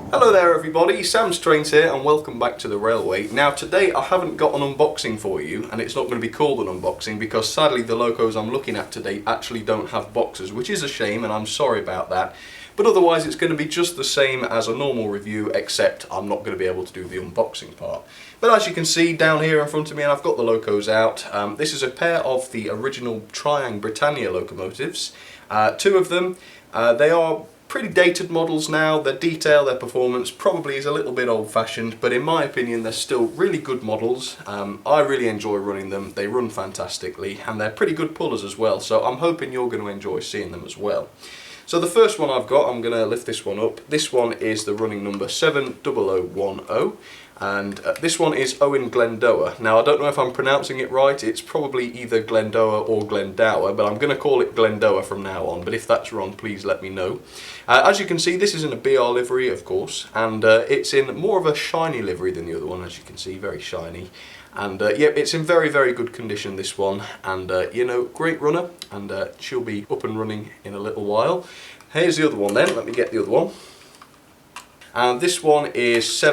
Hello there everybody, Sam's Trains here and welcome back to the railway. Now today I haven't got an unboxing for you, and it's not going to be called an unboxing because sadly the locos I'm looking at today actually don't have boxes, which is a shame and I'm sorry about that. But otherwise it's going to be just the same as a normal review, except I'm not going to be able to do the unboxing part. But as you can see down here in front of me, and I've got the locos out, this is a pair of the original Triang Britannia locomotives. Two of them. They are pretty dated models now. Their detail, their performance probably is a little bit old-fashioned, but in my opinion they're still really good models. I really enjoy running them, they run fantastically, and they're pretty good pullers as well, so I'm hoping you're going to enjoy seeing them as well. So the first one I've got, I'm going to lift this one up. This one is the running number 70010, and this one is Owen Glendower. Now I don't know if I'm pronouncing it right, it's probably either Glendower or Glendower, but I'm going to call it Glendower from now on, but if that's wrong please let me know. As you can see, this is in a BR livery of course, and it's in more of a shiny livery than the other one, as you can see, very shiny. And yeah, it's in very, very good condition, this one, and you know, great runner, and she'll be up and running in a little while. Here's the other one then, let me get the other one. And this one is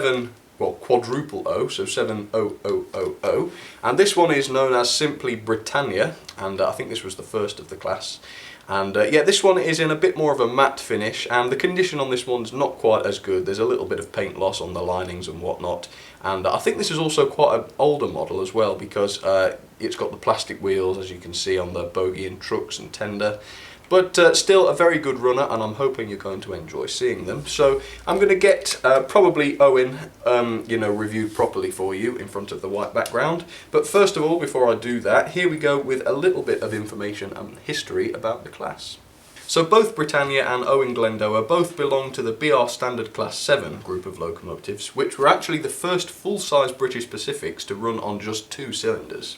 quadruple O, so 70000, and this one is known as simply Britannia, and I think this was the first of the class. And yeah, this one is in a bit more of a matte finish, and the condition on this one's not quite as good. There's a little bit of paint loss on the linings and whatnot, and I think this is also quite an older model as well, because it's got the plastic wheels, as you can see, on the bogie and trucks and tender. But still a very good runner, and I'm hoping you're going to enjoy seeing them. So I'm going to get probably Owen reviewed properly for you in front of the white background. But first of all, before I do that, here we go with a little bit of information and history about the class. So both Britannia and Owen Glendower both belong to the BR Standard Class 7 group of locomotives, which were actually the first full-size British Pacifics to run on just 2 cylinders.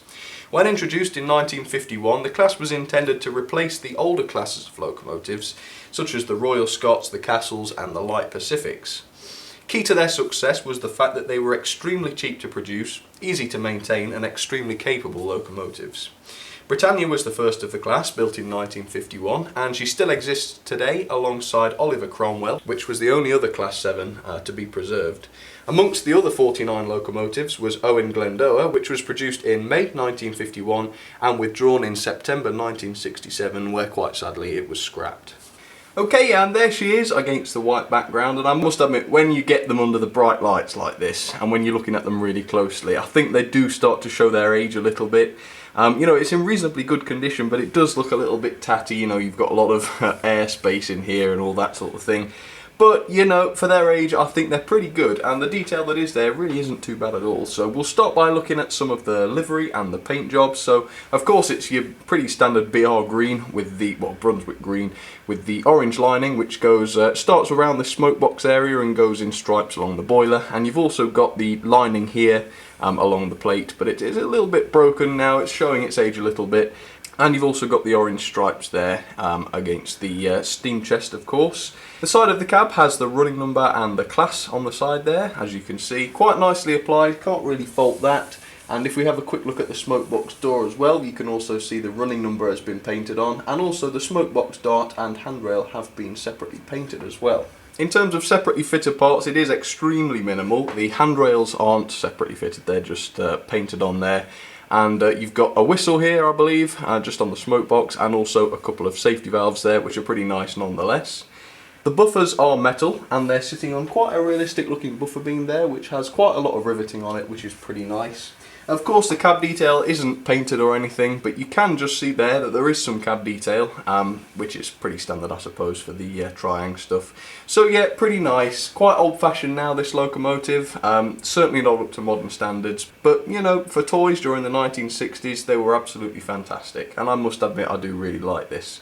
When introduced in 1951, the class was intended to replace the older classes of locomotives, such as the Royal Scots, the Castles and the Light Pacifics. Key to their success was the fact that they were extremely cheap to produce, easy to maintain and extremely capable locomotives. Britannia was the first of the class, built in 1951, and she still exists today alongside Oliver Cromwell, which was the only other Class 7 to be preserved. Amongst the other 49 locomotives was Owen Glendower, which was produced in May 1951 and withdrawn in September 1967, where quite sadly it was scrapped. Okay, and there she is against the white background, and I must admit, when you get them under the bright lights like this, and when you're looking at them really closely, I think they do start to show their age a little bit. You know, it's in reasonably good condition, but it does look a little bit tatty. You know, you've got a lot of air space in here and all that sort of thing. But, you know, for their age, I think they're pretty good, and the detail that is there really isn't too bad at all. So we'll start by looking at some of the livery and the paint jobs. So, of course, it's your pretty standard BR green with the, Brunswick green with the orange lining, which goes starts around the smoke box area and goes in stripes along the boiler. And you've also got the lining here along the plate, but it is a little bit broken now. It's showing its age a little bit. And you've also got the orange stripes there against the steam chest, of course. The side of the cab has the running number and the class on the side there, as you can see. Quite nicely applied, can't really fault that. And if we have a quick look at the smoke box door as well, you can also see the running number has been painted on, and also the smoke box dart and handrail have been separately painted as well. In terms of separately fitted parts, it is extremely minimal. The handrails aren't separately fitted, they're just painted on there. And you've got a whistle here, I believe, just on the smoke box, and also a couple of safety valves there, which are pretty nice nonetheless. The buffers are metal, and they're sitting on quite a realistic looking buffer beam there, which has quite a lot of riveting on it, which is pretty nice. Of course, the cab detail isn't painted or anything, but you can just see there that there is some cab detail, which is pretty standard, I suppose, for the Triang stuff. So yeah, pretty nice. Quite old-fashioned now, this locomotive. Certainly not up to modern standards, but you know, for toys during the 1960s, they were absolutely fantastic, and I must admit I do really like this.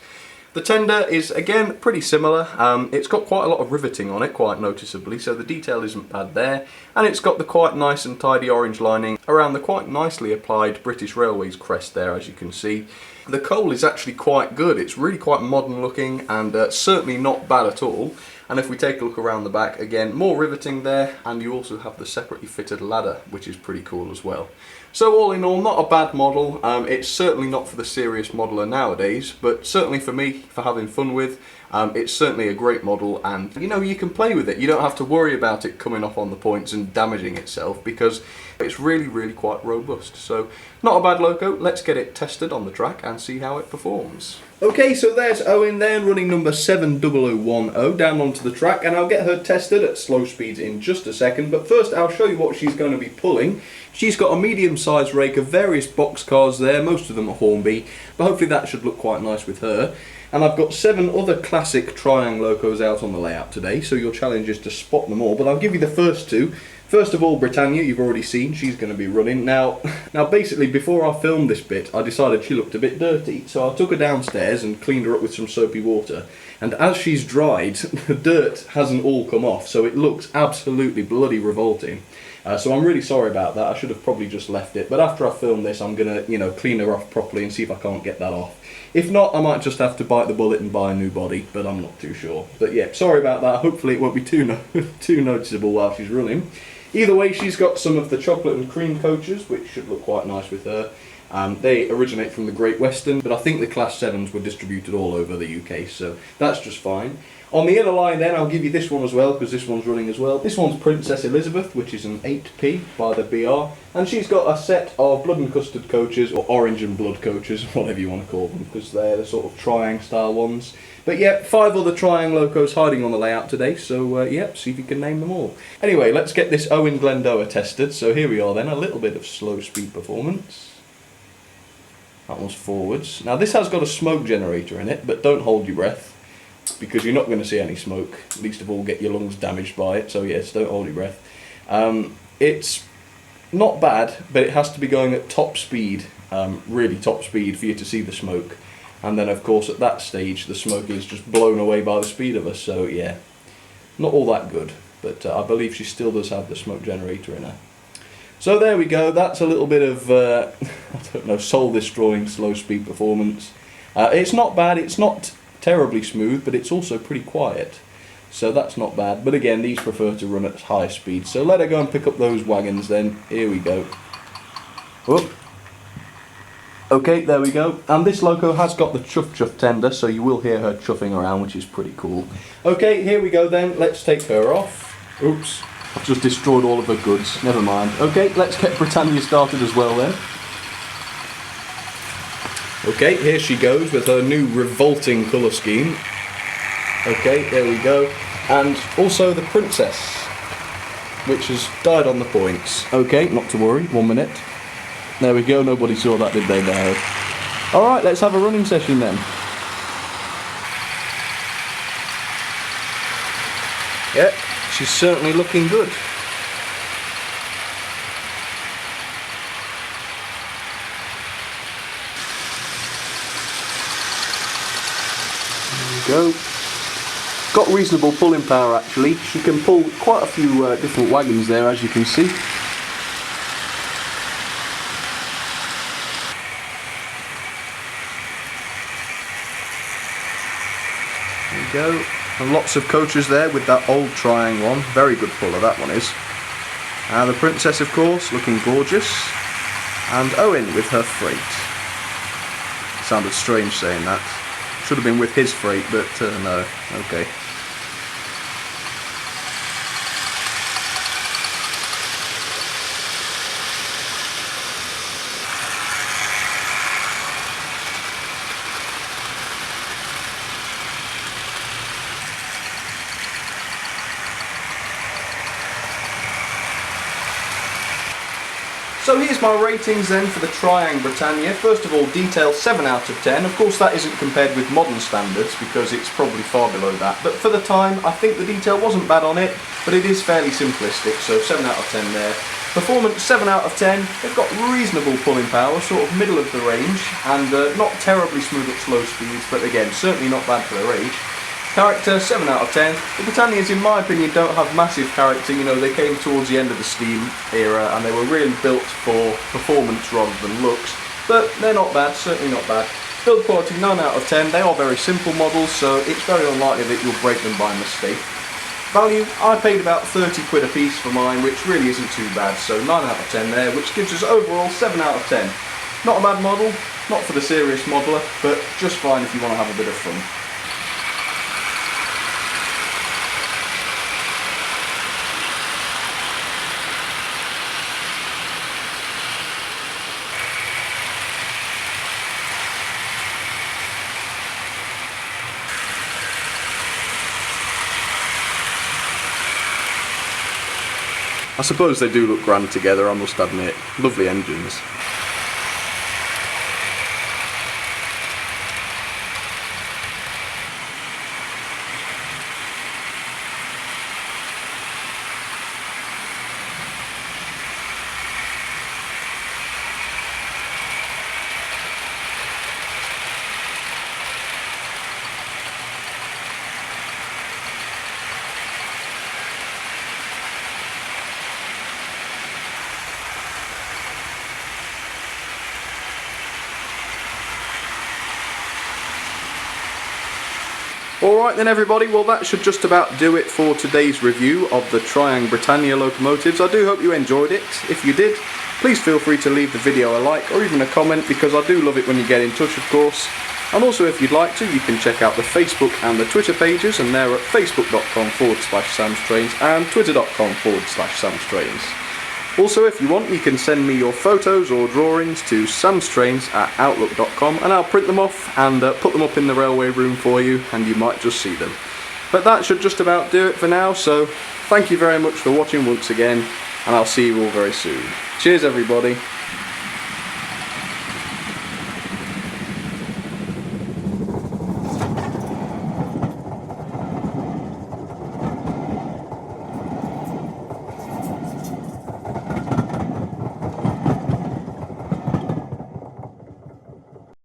The tender is, again, pretty similar. It's got quite a lot of riveting on it, quite noticeably, so the detail isn't bad there. And it's got the quite nice and tidy orange lining around the quite nicely applied British Railways crest there, as you can see. The coal is actually quite good. It's really quite modern looking and certainly not bad at all. And if we take a look around the back, again, more riveting there, and you also have the separately fitted ladder, which is pretty cool as well. So all in all, not a bad model. It's certainly not for the serious modeler nowadays, but certainly for me, for having fun with. It's certainly a great model, and you know, you can play with it. You don't have to worry about it coming off on the points and damaging itself, because it's really quite robust. So not a bad loco. Let's get it tested on the track and see how it performs. Okay, so there's Owen there, running number 70010 down onto the track, and I'll get her tested at slow speeds in just a second, but first I'll show you what she's going to be pulling. She's got a medium-sized rake of various boxcars there, most of them are Hornby, but hopefully that should look quite nice with her. And I've got 7 other classic Triang locos out on the layout today, so your challenge is to spot them all, but I'll give you the first 2. First of all, Britannia, you've already seen, she's going to be running. Now basically, before I filmed this bit, I decided she looked a bit dirty, so I took her downstairs and cleaned her up with some soapy water. And as she's dried, the dirt hasn't all come off, so it looks absolutely bloody revolting. So I'm really sorry about that. I should have probably just left it, but after I film this, I'm going to, you know, clean her off properly and see if I can't get that off. If not, I might just have to bite the bullet and buy a new body, but I'm not too sure. But yeah, sorry about that. Hopefully it won't be too noticeable while she's running. Either way, she's got some of the chocolate and cream coaches, which should look quite nice with her. They originate from the Great Western, but I think the Class 7s were distributed all over the UK, so that's just fine. On the other line then, I'll give you this one as well, because this one's running as well. This one's Princess Elizabeth, which is an 8P by the BR, and she's got a set of blood and custard coaches, or orange and blood coaches, whatever you want to call them, because they're the sort of Triang style ones. But yeah, 5 other Triang locos hiding on the layout today, so yeah, see if you can name them all. Anyway, let's get this Owen Glendower tested. So here we are then, a little bit of slow speed performance. That one's forwards. Now this has got a smoke generator in it, but don't hold your breath, because you're not going to see any smoke. Least of all, get your lungs damaged by it, so yes, don't hold your breath. It's not bad, but it has to be going at top speed, really top speed, for you to see the smoke. And then of course at that stage the smoke is just blown away by the speed of us, so yeah, not all that good, but I believe she still does have the smoke generator in her. So there we go, that's a little bit of, I don't know, soul-destroying slow speed performance. It's not bad, it's not terribly smooth, but it's also pretty quiet, so that's not bad. But again, these prefer to run at high speed, so let her go and pick up those wagons then. Here we go. Whoop. Okay, there we go. And this loco has got the chuff tender, so you will hear her chuffing around, which is pretty cool. Okay, here we go then. Let's take her off. Oops, I've just destroyed all of her goods. Never mind. Okay, let's get Britannia started as well then. Okay, here she goes with her new revolting colour scheme. Okay, there we go. And also the Princess, which has died on the points. Okay, not to worry, 1 minute. There we go, nobody saw that, did they? No. Alright, let's have a running session then. Yep, she's certainly looking good. There we go. Got reasonable pulling power actually. She can pull quite a few different wagons there, as you can see. There we go. And lots of coaches there with that old Triang one. Very good puller, that one is. The Princess, of course, looking gorgeous. And Owen with her freight. Sounded strange saying that. Should have been with his freight, but no. Okay. So here's my ratings then for the Triang Britannia. First of all, detail 7 out of 10. Of course that isn't compared with modern standards because it's probably far below that. But for the time, I think the detail wasn't bad on it, but it is fairly simplistic, so 7 out of 10 there. Performance 7 out of 10. They've got reasonable pulling power, sort of middle of the range, and not terribly smooth at slow speeds, but again, certainly not bad for their age. Character, 7 out of 10. The Britannias, in my opinion, don't have massive character. You know, they came towards the end of the Steam era and they were really built for performance rather than looks. But they're not bad, certainly not bad. Build quality 9 out of 10. They are very simple models, so it's very unlikely that you'll break them by mistake. Value, I paid about 30 quid a piece for mine, which really isn't too bad, so 9 out of 10 there, which gives us overall 7 out of 10. Not a bad model, not for the serious modeler, but just fine if you want to have a bit of fun. I suppose they do look grand together, I must admit. Lovely engines. Alright then everybody, well that should just about do it for today's review of the Triang Britannia locomotives. I do hope you enjoyed it. If you did, please feel free to leave the video a like or even a comment, because I do love it when you get in touch, of course. And also, if you'd like to, you can check out the Facebook and the Twitter pages, and they're at facebook.com/samstrains and twitter.com/samstrains. Also, if you want, you can send me your photos or drawings to samstrains@outlook.com, and I'll print them off and put them up in the railway room for you, and you might just see them. But that should just about do it for now, so thank you very much for watching once again, and I'll see you all very soon. Cheers everybody.